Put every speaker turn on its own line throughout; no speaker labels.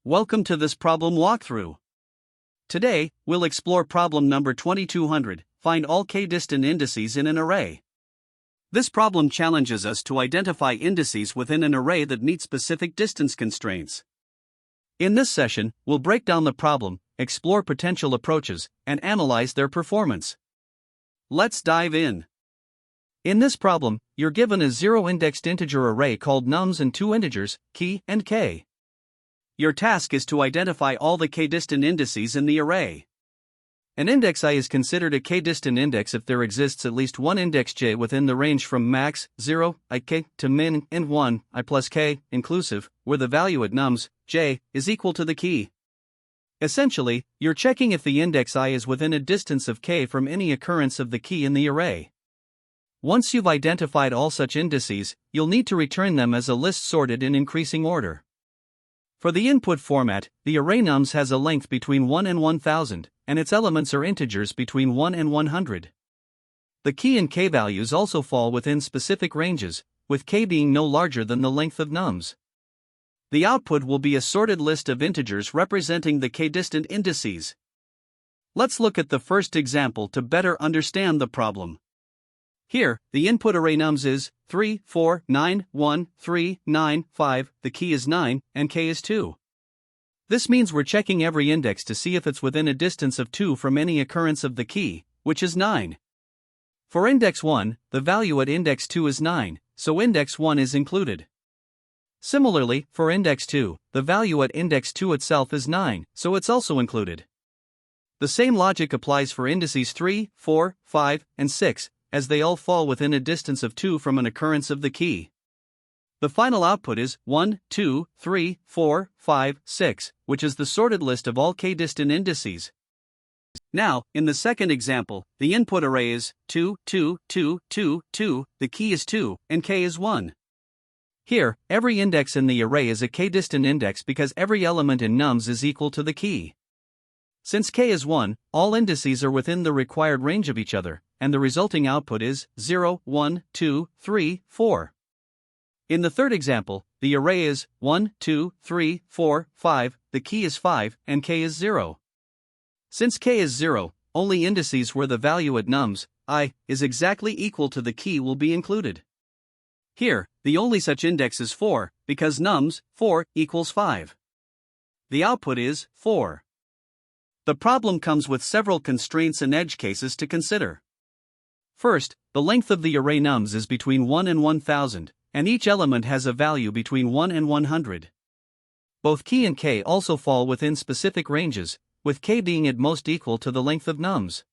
Welcome to this problem walkthrough. Today, we'll explore problem number 2200, find all k-distant indices in an array. This problem challenges us to identify indices within an array that meet specific distance constraints. In this session, we'll break down the problem, explore potential approaches, and analyze their performance. Let's dive in. In this problem, you're given a zero-indexed integer array called nums and two integers, key and k. Your task is to identify all the k-distant indices in the array. An index I is considered a k-distant index if there exists at least one index j within the range from max 0 I k to min and 1 I plus k inclusive, where the value at nums j is equal to the key. Essentially, you're checking if the index I is within a distance of k from any occurrence of the key in the array. Once you've identified all such indices, you'll need to return them as a list sorted in increasing order. For the input format, the array nums has a length between 1 and 1000, and its elements are integers between 1 and 100. The key and k values also fall within specific ranges, with k being no larger than the length of nums. The output will be a sorted list of integers representing the k-distant indices. Let's look at the first example to better understand the problem. Here, the input array nums is 3, 4, 9, 1, 3, 9, 5, the key is 9, and k is 2. This means we're checking every index to see if it's within a distance of 2 from any occurrence of the key, which is 9. For index 1, the value at index 2 is 9, so index 1 is included. Similarly, for index 2, the value at index 2 itself is 9, so it's also included. The same logic applies for indices 3, 4, 5, and 6, as they all fall within a distance of 2 from an occurrence of the key. The final output is 1, 2, 3, 4, 5, 6, which is the sorted list of all k-distant indices. Now, in the second example, the input array is 2, 2, 2, 2, 2, the key is 2, and k is 1. Here, every index in the array is a k-distant index because every element in nums is equal to the key. Since k is 1, all indices are within the required range of each other, and the resulting output is 0, 1, 2, 3, 4. In the third example, the array is 1, 2, 3, 4, 5, the key is 5, and k is 0. Since k is 0, only indices where the value at nums, I, is exactly equal to the key will be included. Here, the only such index is 4, because nums, 4, equals 5. The output is 4. The problem comes with several constraints and edge cases to consider. First, the length of the array nums is between 1 and 1000, and each element has a value between 1 and 100. Both key and k also fall within specific ranges, with k being at most equal to the length of nums.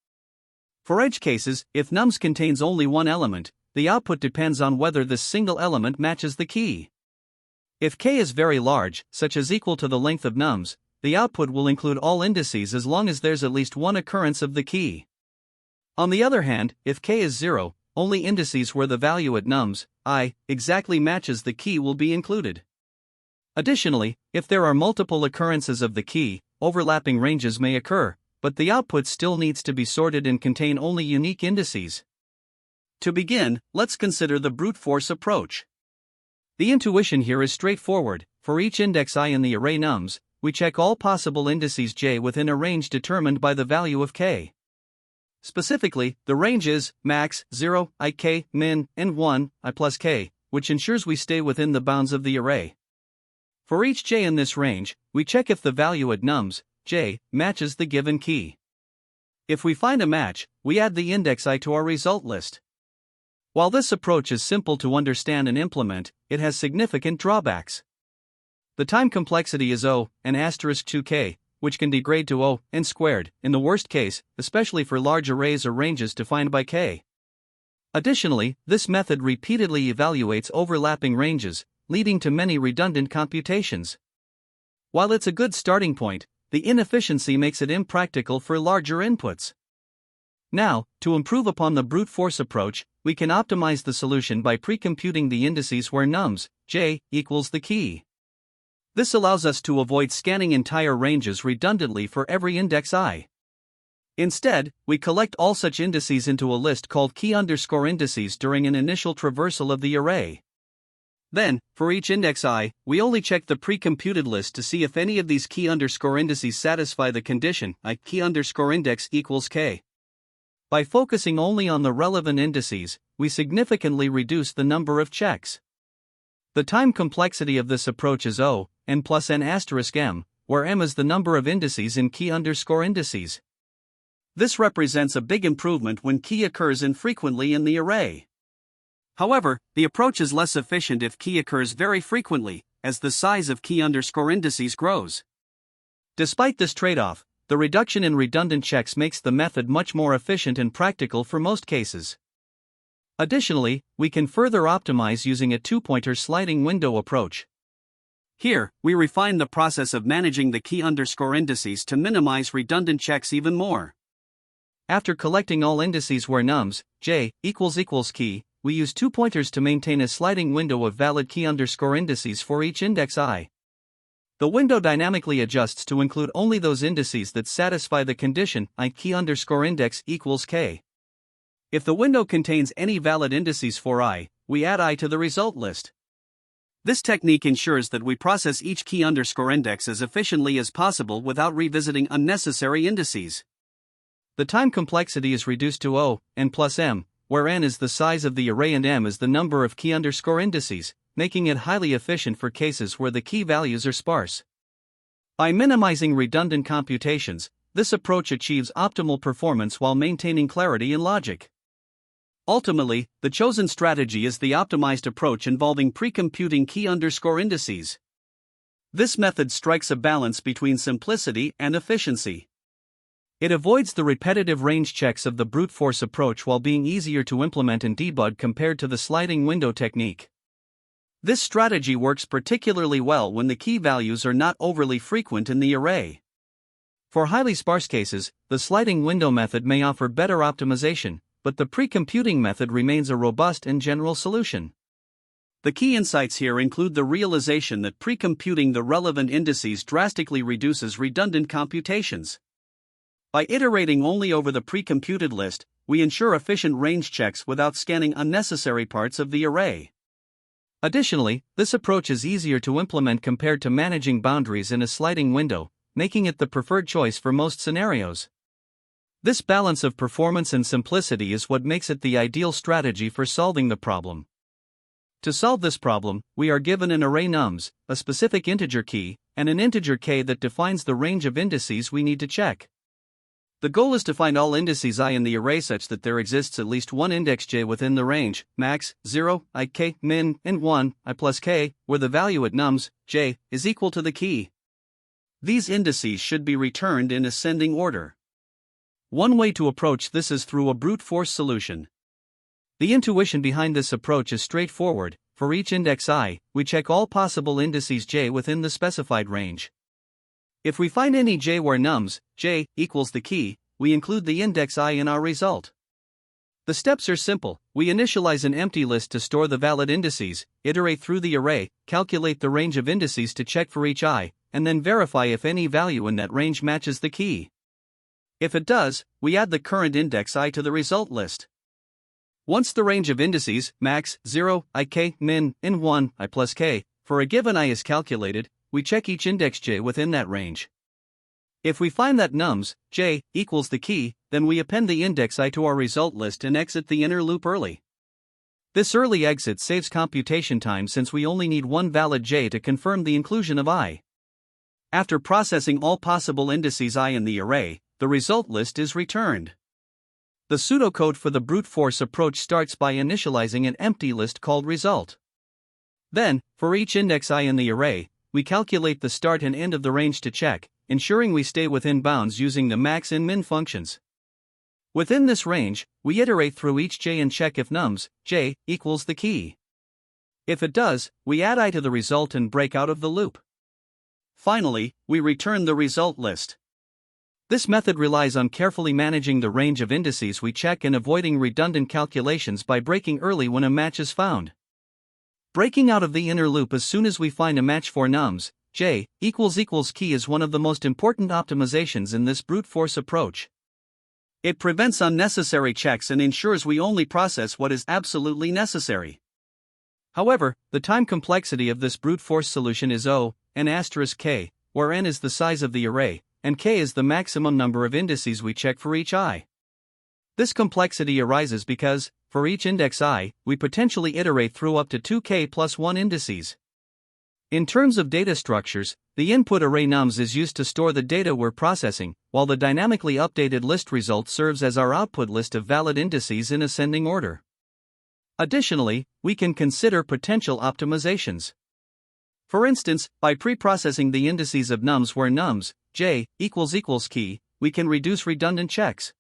For edge cases, if nums contains only one element, the output depends on whether this single element matches the key. If k is very large, such as equal to the length of nums, the output will include all indices as long as there's at least one occurrence of the key. On the other hand, if k is 0, only indices where the value at nums, I, exactly matches the key will be included. Additionally, if there are multiple occurrences of the key, overlapping ranges may occur, but the output still needs to be sorted and contain only unique indices. To begin, let's consider the brute force approach. The intuition here is straightforward. For each index I in the array nums, we check all possible indices j within a range determined by the value of k. Specifically, the range is max 0 I k min and 1 I plus k, which ensures we stay within the bounds of the array. For each j in this range, we check if the value at nums j matches the given key. If we find a match, we add the index I to our result list. While this approach is simple to understand and implement, it has significant drawbacks. The time complexity is O and *2k, which can degrade to O n squared, in the worst case, especially for large arrays or ranges defined by k. Additionally, this method repeatedly evaluates overlapping ranges, leading to many redundant computations. While it's a good starting point, the inefficiency makes it impractical for larger inputs. Now, to improve upon the brute force approach, we can optimize the solution by pre-computing the indices where nums j equals the key. This allows us to avoid scanning entire ranges redundantly for every index I. Instead, we collect all such indices into a list called key_indices during an initial traversal of the array. Then, for each index I, we only check the pre-computed list to see if any of these key_indices satisfy the condition I key_index equals k. By focusing only on the relevant indices, we significantly reduce the number of checks. The time complexity of this approach is O, n plus n asterisk m, where m is the number of indices in key_indices. This represents a big improvement when key occurs infrequently in the array. However, the approach is less efficient if key occurs very frequently, as the size of key_indices grows. Despite this trade-off, the reduction in redundant checks makes the method much more efficient and practical for most cases. Additionally, we can further optimize using a two-pointer sliding window approach. Here, we refine the process of managing the key_indices to minimize redundant checks even more. After collecting all indices where nums, j, equals key, we use two pointers to maintain a sliding window of valid key_indices for each index I. The window dynamically adjusts to include only those indices that satisfy the condition I key_index equals k. If the window contains any valid indices for I, we add I to the result list. This technique ensures that we process each key_index as efficiently as possible without revisiting unnecessary indices. The time complexity is reduced to O, n plus m, where n is the size of the array and m is the number of key_indices, making it highly efficient for cases where the key values are sparse. By minimizing redundant computations, this approach achieves optimal performance while maintaining clarity in logic. Ultimately, the chosen strategy is the optimized approach involving pre-computing key_indices. This method strikes a balance between simplicity and efficiency. It avoids the repetitive range checks of the brute force approach while being easier to implement and debug compared to the sliding window technique. This strategy works particularly well when the key values are not overly frequent in the array. For highly sparse cases, the sliding window method may offer better optimization, but the pre-computing method remains a robust and general solution. The key insights here include the realization that pre-computing the relevant indices drastically reduces redundant computations. By iterating only over the pre-computed list, we ensure efficient range checks without scanning unnecessary parts of the array. Additionally, this approach is easier to implement compared to managing boundaries in a sliding window, making it the preferred choice for most scenarios. This balance of performance and simplicity is what makes it the ideal strategy for solving the problem. To solve this problem, we are given an array nums, a specific integer key, and an integer k that defines the range of indices we need to check. The goal is to find all indices I in the array such that there exists at least one index j within the range, max, 0, I k, min, and 1, I plus k, where the value at nums, j, is equal to the key. These indices should be returned in ascending order. One way to approach this is through a brute force solution. The intuition behind this approach is straightforward. For each index I, we check all possible indices j within the specified range. If we find any j where nums, j, equals the key, we include the index I in our result. The steps are simple. We initialize an empty list to store the valid indices, iterate through the array, calculate the range of indices to check for each I, and then verify if any value in that range matches the key. If it does, we add the current index I to the result list. Once the range of indices, max, 0, I k, min, and 1, I plus k, for a given I is calculated, we check each index j within that range. If we find that nums, j, equals the key, then we append the index I to our result list and exit the inner loop early. This early exit saves computation time since we only need one valid j to confirm the inclusion of I. After processing all possible indices I in the array, the result list is returned. The pseudocode for the brute force approach starts by initializing an empty list called result. Then, for each index I in the array, we calculate the start and end of the range to check, ensuring we stay within bounds using the max and min functions. Within this range, we iterate through each j and check if nums, j, equals the key. If it does, we add I to the result and break out of the loop. Finally, we return the result list. This method relies on carefully managing the range of indices we check and avoiding redundant calculations by breaking early when a match is found. Breaking out of the inner loop as soon as we find a match for nums, j, equals key is one of the most important optimizations in this brute force approach. It prevents unnecessary checks and ensures we only process what is absolutely necessary. However, the time complexity of this brute force solution is O, n asterisk k, where n is the size of the array, and k is the maximum number of indices we check for each I. This complexity arises because, for each index I, we potentially iterate through up to 2k plus 1 indices. In terms of data structures, the input array nums is used to store the data we're processing, while the dynamically updated list result serves as our output list of valid indices in ascending order. Additionally, we can consider potential optimizations. For instance, by pre-processing the indices of nums where nums, j, == key, we can reduce redundant checks.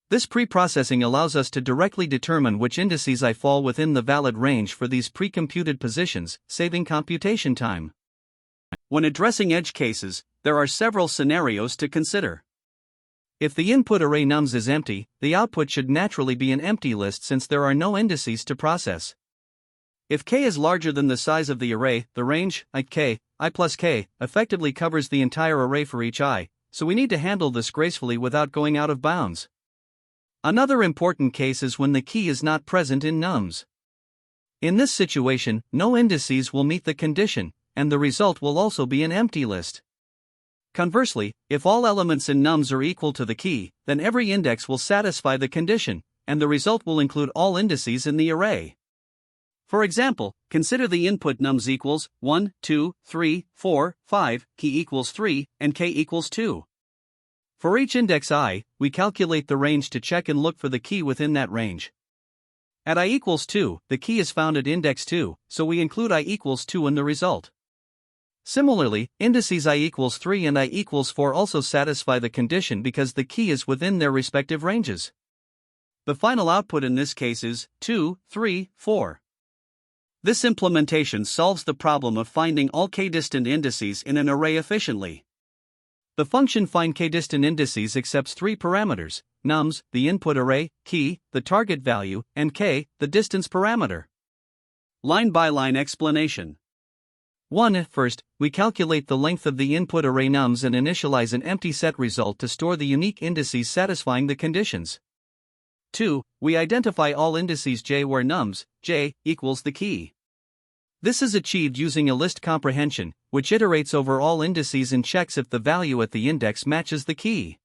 This pre-processing allows us to directly determine which indices I fall within the valid range for these pre-computed positions, saving computation time. When addressing edge cases, there are several scenarios to consider. If the input array nums is empty, the output should naturally be an empty list since there are no indices to process. If k is larger than the size of the array, the range, I plus k, effectively covers the entire array for each I, so we need to handle this gracefully without going out of bounds. Another important case is when the key is not present in nums. In this situation, no indices will meet the condition, and the result will also be an empty list. Conversely, if all elements in nums are equal to the key, then every index will satisfy the condition, and the result will include all indices in the array. For example, consider the input nums equals 1, 2, 3, 4, 5, key equals 3, and k equals 2. For each index I, we calculate the range to check and look for the key within that range. At I equals 2, the key is found at index 2, so we include I equals 2 in the result. Similarly, indices I equals 3 and I equals 4 also satisfy the condition because the key is within their respective ranges. The final output in this case is 2, 3, 4. This implementation solves the problem of finding all k-distant indices in an array efficiently. The function find k-distant indices accepts three parameters: nums, the input array, key, the target value, and k, the distance parameter. Line-by-line explanation. 1. First, we calculate the length of the input array nums and initialize an empty set result to store the unique indices satisfying the conditions. 2. We identify all indices j where nums, j, equals the key. This is achieved using a list comprehension, which iterates over all indices and checks if the value at the index matches the key.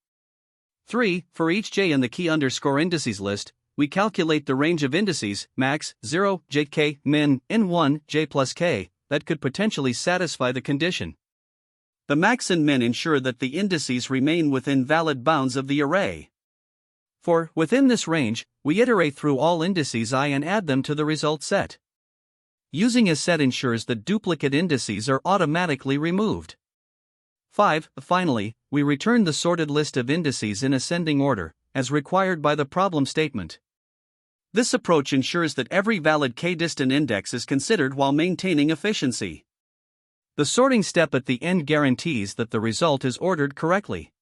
3. For each j in the key underscore indices list, we calculate the range of indices, max, 0, j k, min, in 1, j plus k, that could potentially satisfy the condition. The max and min ensure that the indices remain within valid bounds of the array. For, within this range, we iterate through all indices I and add them to the result set. Using a set ensures that duplicate indices are automatically removed. 5. Finally, we return the sorted list of indices in ascending order, as required by the problem statement. This approach ensures that every valid k-distant index is considered while maintaining efficiency. The sorting step at the end guarantees that the result is ordered correctly.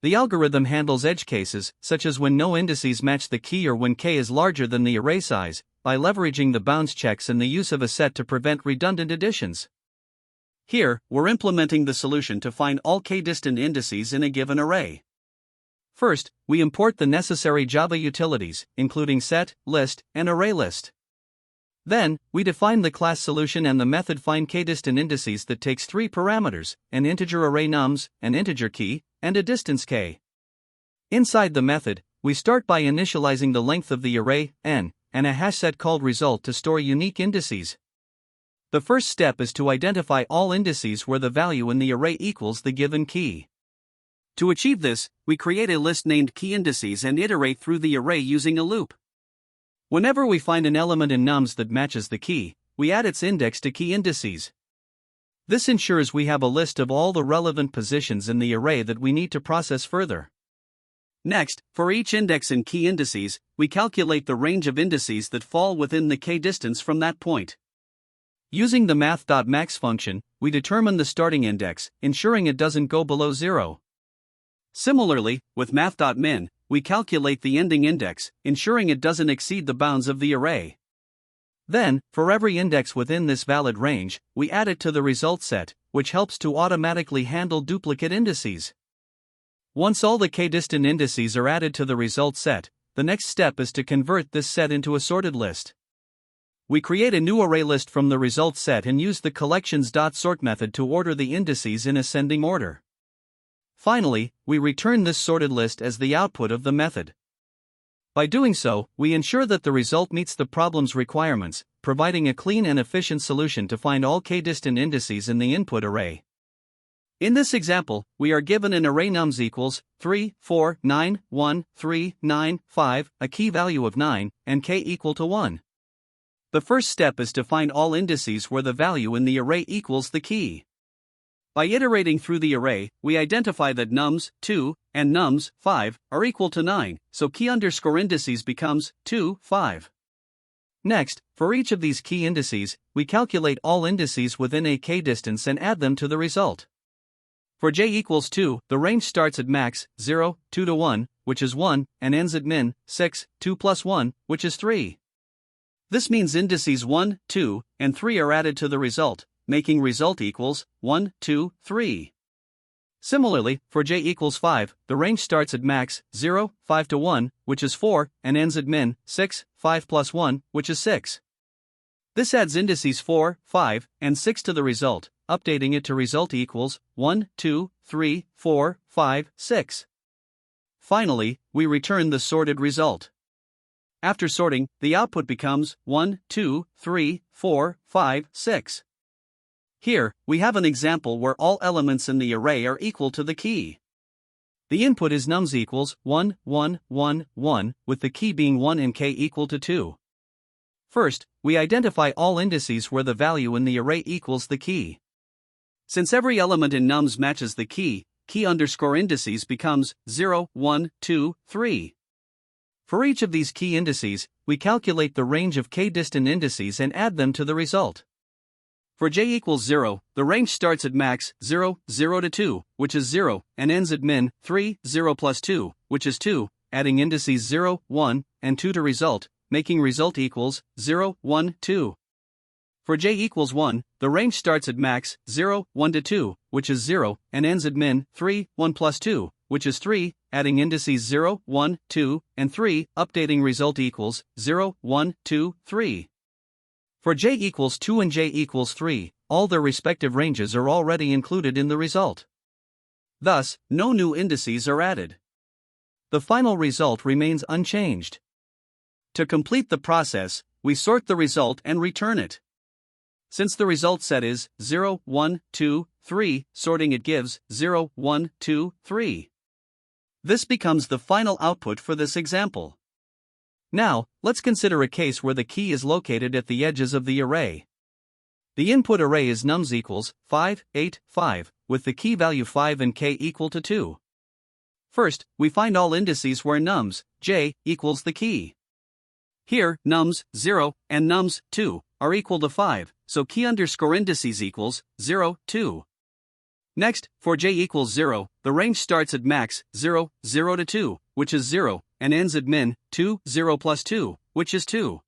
The algorithm handles edge cases, such as when no indices match the key or when k is larger than the array size, by leveraging the bounds checks and the use of a set to prevent redundant additions. Here, we're implementing the solution to find all k-distant indices in a given array. First, we import the necessary Java utilities, including set, list, and ArrayList. Then, we define the class solution and the method find k-distant indices that takes three parameters: an integer array nums, an integer key, and a distance k. Inside the method, we start by initializing the length of the array, n, and a hash set called result to store unique indices. The first step is to identify all indices where the value in the array equals the given key. To achieve this, we create a list named key indices and iterate through the array using a loop. Whenever we find an element in nums that matches the key, we add its index to key indices. This ensures we have a list of all the relevant positions in the array that we need to process further. Next, for each index in key indices, we calculate the range of indices that fall within the k distance from that point. Using the math.max function, we determine the starting index, ensuring it doesn't go below 0. Similarly, with math.min, we calculate the ending index, ensuring it doesn't exceed the bounds of the array. Then, for every index within this valid range, we add it to the result set, which helps to automatically handle duplicate indices. Once all the k-distant indices are added to the result set, the next step is to convert this set into a sorted list. We create a new array list from the results set and use the collections.sort method to order the indices in ascending order. Finally, we return this sorted list as the output of the method. By doing so, we ensure that the result meets the problem's requirements, providing a clean and efficient solution to find all k-distant indices in the input array. In this example, we are given an array nums equals 3, 4, 9, 1, 3, 9, 5, a key value of 9, and k equal to 1. The first step is to find all indices where the value in the array equals the key. By iterating through the array, we identify that nums 2 and nums 5 are equal to 9, so key_indices becomes 2, 5. Next, for each of these key indices, we calculate all indices within a k-distance and add them to the result. For j equals 2, the range starts at max 0, 2 to 1, which is 1, and ends at min 6, 2 plus 1, which is 3. This means indices 1, 2, and 3 are added to the result, making result equals 1, 2, 3. Similarly, for j equals 5, the range starts at max 0, 5 to 1, which is 4, and ends at min 6, 5 plus 1, which is 6. This adds indices 4, 5, and 6 to the result, updating it to result equals 1, 2, 3, 4, 5, 6. Finally, we return the sorted result. After sorting, the output becomes 1, 2, 3, 4, 5, 6. Here, we have an example where all elements in the array are equal to the key. The input is nums equals 1, 1, 1, 1, with the key being 1 and k equal to 2. First, we identify all indices where the value in the array equals the key. Since every element in nums matches the key_indices becomes 0, 1, 2, 3. For each of these key indices, we calculate the range of k-distant indices and add them to the result. For j equals 0, the range starts at max 0, 0 to 2, which is 0, and ends at min 3, 0 plus 2, which is 2, adding indices 0, 1, and 2 to result, making result equals 0, 1, 2. For j equals 1, the range starts at max 0, 1 to 2, which is 0, and ends at min 3, 1 plus 2, which is 3, adding indices 0, 1, 2, and 3, updating result equals 0, 1, 2, 3. For j equals 2 and j equals 3, all their respective ranges are already included in the result. Thus, no new indices are added. The final result remains unchanged. To complete the process, we sort the result and return it. Since the result set is 0, 1, 2, 3, sorting it gives 0, 1, 2, 3. This becomes the final output for this example. Now, let's consider a case where the key is located at the edges of the array. The input array is nums equals 5, 8, 5, with the key value 5 and k equal to 2. First, we find all indices where nums, j, equals the key. Here, nums, 0, and nums, 2, are equal to 5, so key_indices equals 0, 2. Next, for j equals 0, the range starts at max 0, 0 to 2, which is 0, and ends at min 2, 0 plus 2, which is 2.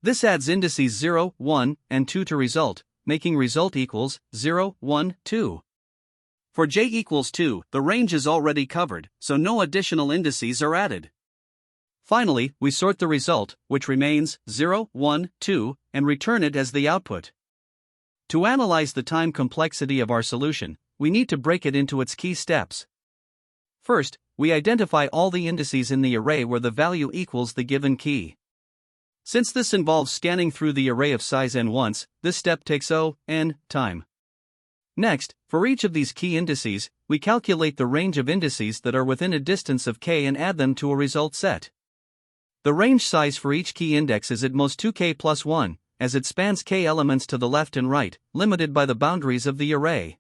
This adds indices 0, 1, and 2 to result, making result equals 0, 1, 2. For j equals 2, the range is already covered, so no additional indices are added. Finally, we sort the result, which remains 0, 1, 2, and return it as the output. To analyze the time complexity of our solution, we need to break it into its key steps. First, we identify all the indices in the array where the value equals the given key. Since this involves scanning through the array of size n once, this step takes n time. Next, for each of these key indices, we calculate the range of indices that are within a distance of k and add them to a result set. The range size for each key index is at most 2k plus 1, as it spans k elements to the left and right, limited by the boundaries of the array.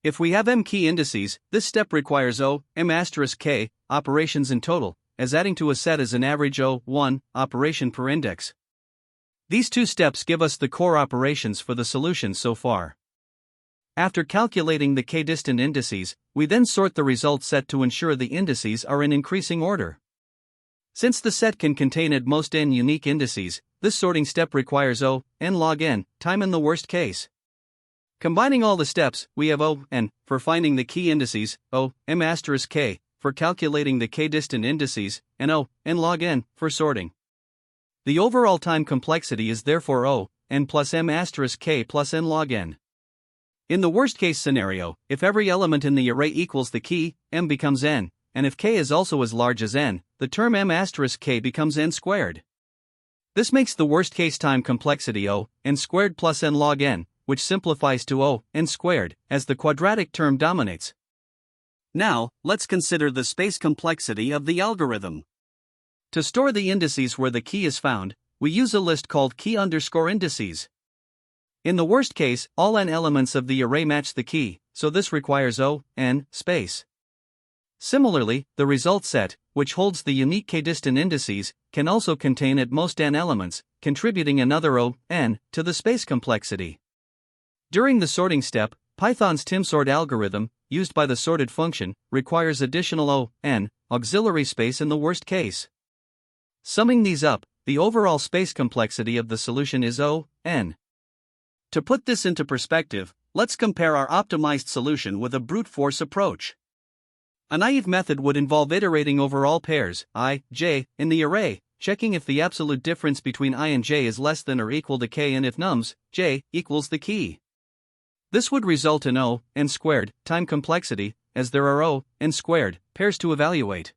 If we have m key indices, this step requires m*k operations in total, as adding to a set is an average O1 operation per index. These two steps give us the core operations for the solution so far. After calculating the k-distant indices, we then sort the result set to ensure the indices are in increasing order. Since the set can contain at most n unique indices, this sorting step requires n log n time in the worst case. Combining all the steps, we have n for finding the key indices, m*k for calculating the k-distant indices, and n log n for sorting. The overall time complexity is therefore O, n plus m asterisk k plus n log n. In the worst-case scenario, if every element in the array equals the key, m becomes n, and if k is also as large as n, the term m asterisk k becomes n squared. This makes the worst-case time complexity O, n squared plus n log n, which simplifies to O, n squared, as the quadratic term dominates. Now, let's consider the space complexity of the algorithm. To store the indices where the key is found, we use a list called key_indices. In the worst case, all n elements of the array match the key, so this requires O, n, space. Similarly, the result set, which holds the unique k-distant indices, can also contain at most n elements, contributing another O, n, to the space complexity. During the sorting step, Python's timsort algorithm, used by the sorted function, requires additional O, n, auxiliary space in the worst case. Summing these up, the overall space complexity of the solution is O, n. To put this into perspective, let's compare our optimized solution with a brute force approach. A naive method would involve iterating over all pairs, I, j, in the array, checking if the absolute difference between I and j is less than or equal to k and if nums, j, equals the key. This would result in O, n squared, time complexity, as there are O, n squared, pairs to evaluate.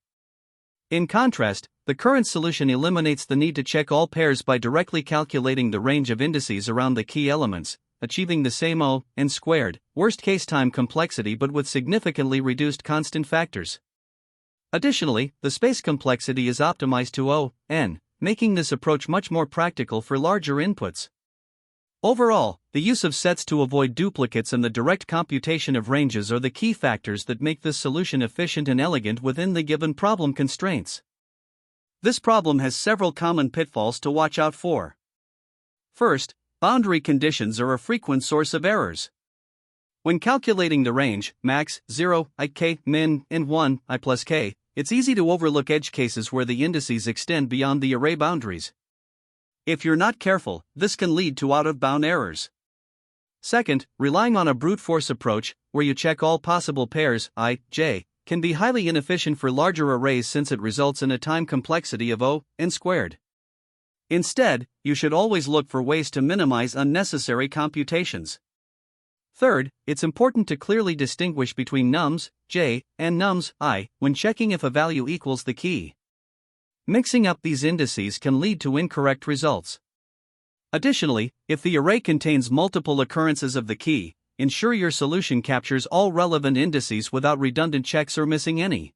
In contrast, the current solution eliminates the need to check all pairs by directly calculating the range of indices around the key elements, achieving the same O, n squared, worst-case time complexity but with significantly reduced constant factors. Additionally, the space complexity is optimized to O, n, making this approach much more practical for larger inputs. Overall, the use of sets to avoid duplicates and the direct computation of ranges are the key factors that make this solution efficient and elegant within the given problem constraints. This problem has several common pitfalls to watch out for. First, boundary conditions are a frequent source of errors. When calculating the range, max, 0, I, k, min, and 1, I plus k, it's easy to overlook edge cases where the indices extend beyond the array boundaries. If you're not careful, this can lead to out-of-bound errors. Second, relying on a brute force approach, where you check all possible pairs, I, j, can be highly inefficient for larger arrays since it results in a time complexity of O, n squared. Instead, you should always look for ways to minimize unnecessary computations. Third, it's important to clearly distinguish between nums, j, and nums, I, when checking if a value equals the key. Mixing up these indices can lead to incorrect results. Additionally, if the array contains multiple occurrences of the key, ensure your solution captures all relevant indices without redundant checks or missing any.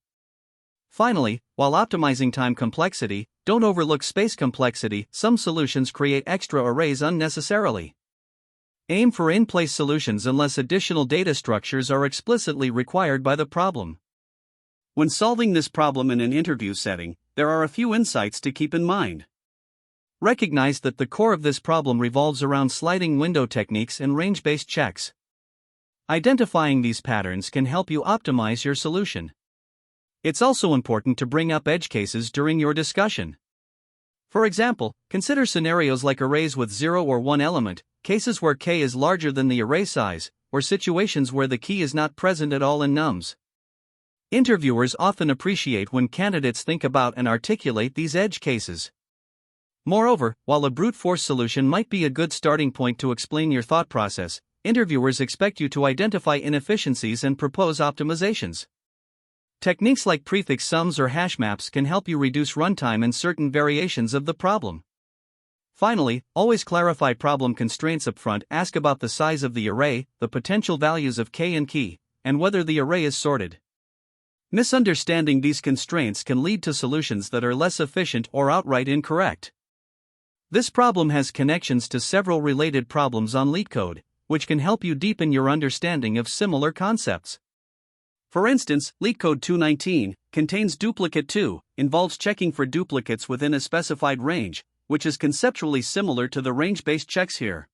Finally, while optimizing time complexity, don't overlook space complexity. Some solutions create extra arrays unnecessarily. Aim for in-place solutions unless additional data structures are explicitly required by the problem. When solving this problem in an interview setting, there are a few insights to keep in mind. Recognize that the core of this problem revolves around sliding window techniques and range-based checks. Identifying these patterns can help you optimize your solution. It's also important to bring up edge cases during your discussion. For example, consider scenarios like arrays with 0 or 1 element, cases where k is larger than the array size, or situations where the key is not present at all in nums. Interviewers often appreciate when candidates think about and articulate these edge cases. Moreover, while a brute force solution might be a good starting point to explain your thought process, interviewers expect you to identify inefficiencies and propose optimizations. Techniques like prefix sums or hash maps can help you reduce runtime and certain variations of the problem. Finally, always clarify problem constraints upfront. Ask about the size of the array, the potential values of k and key, and whether the array is sorted. Misunderstanding these constraints can lead to solutions that are less efficient or outright incorrect. This problem has connections to several related problems on LeetCode, which can help you deepen your understanding of similar concepts. For instance, LeetCode 219 contains duplicate 2, involves checking for duplicates within a specified range, which is conceptually similar to the range-based checks here.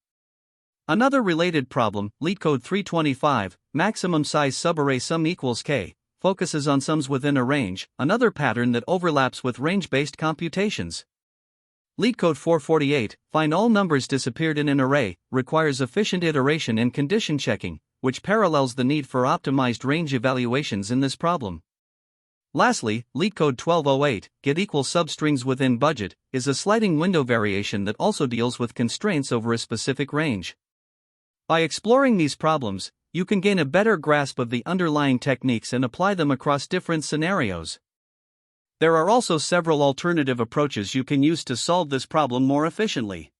Another related problem, LeetCode 325, maximum size subarray sum equals k, focuses on sums within a range, another pattern that overlaps with range-based computations. LeetCode 448, find all numbers disappeared in an array, requires efficient iteration and condition checking, which parallels the need for optimized range evaluations in this problem. Lastly, LeetCode 1208, get equals substrings within budget, is a sliding window variation that also deals with constraints over a specific range. By exploring these problems, you can gain a better grasp of the underlying techniques and apply them across different scenarios. There are also several alternative approaches you can use to solve this problem more efficiently.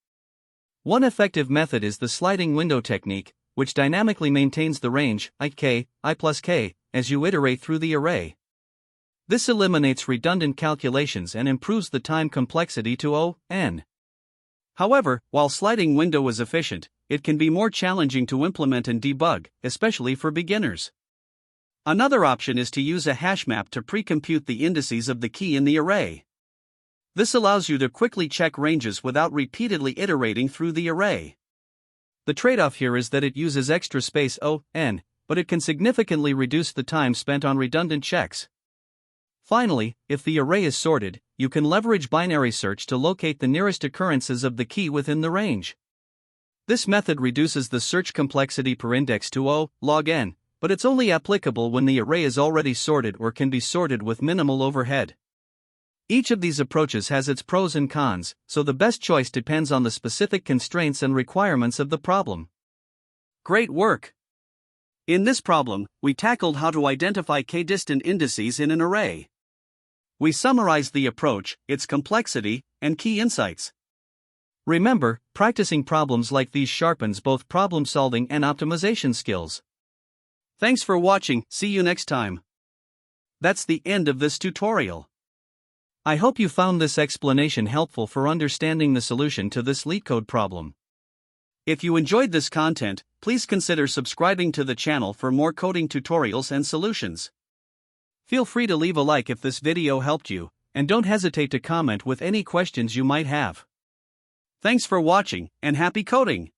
One effective method is the sliding window technique, which dynamically maintains the range I plus k as you iterate through the array. This eliminates redundant calculations and improves the time complexity to O(n). However, while sliding window is efficient, it can be more challenging to implement and debug, especially for beginners. Another option is to use a hash map to pre-compute the indices of the key in the array. This allows you to quickly check ranges without repeatedly iterating through the array. The trade-off here is that it uses extra space O(n), but it can significantly reduce the time spent on redundant checks. Finally, if the array is sorted, you can leverage binary search to locate the nearest occurrences of the key within the range. This method reduces the search complexity per index to O log n, but it's only applicable when the array is already sorted or can be sorted with minimal overhead. Each of these approaches has its pros and cons, so the best choice depends on the specific constraints and requirements of the problem. Great work! In this problem, we tackled how to identify k-distant indices in an array. We summarized the approach, its complexity, and key insights. Remember, practicing problems like these sharpens both problem-solving and optimization skills. Thanks for watching, see you next time. That's the end of this tutorial. I hope you found this explanation helpful for understanding the solution to this LeetCode problem. If you enjoyed this content, please consider subscribing to the channel for more coding tutorials and solutions. Feel free to leave a like if this video helped you, and don't hesitate to comment with any questions you might have. Thanks for watching, and happy coding!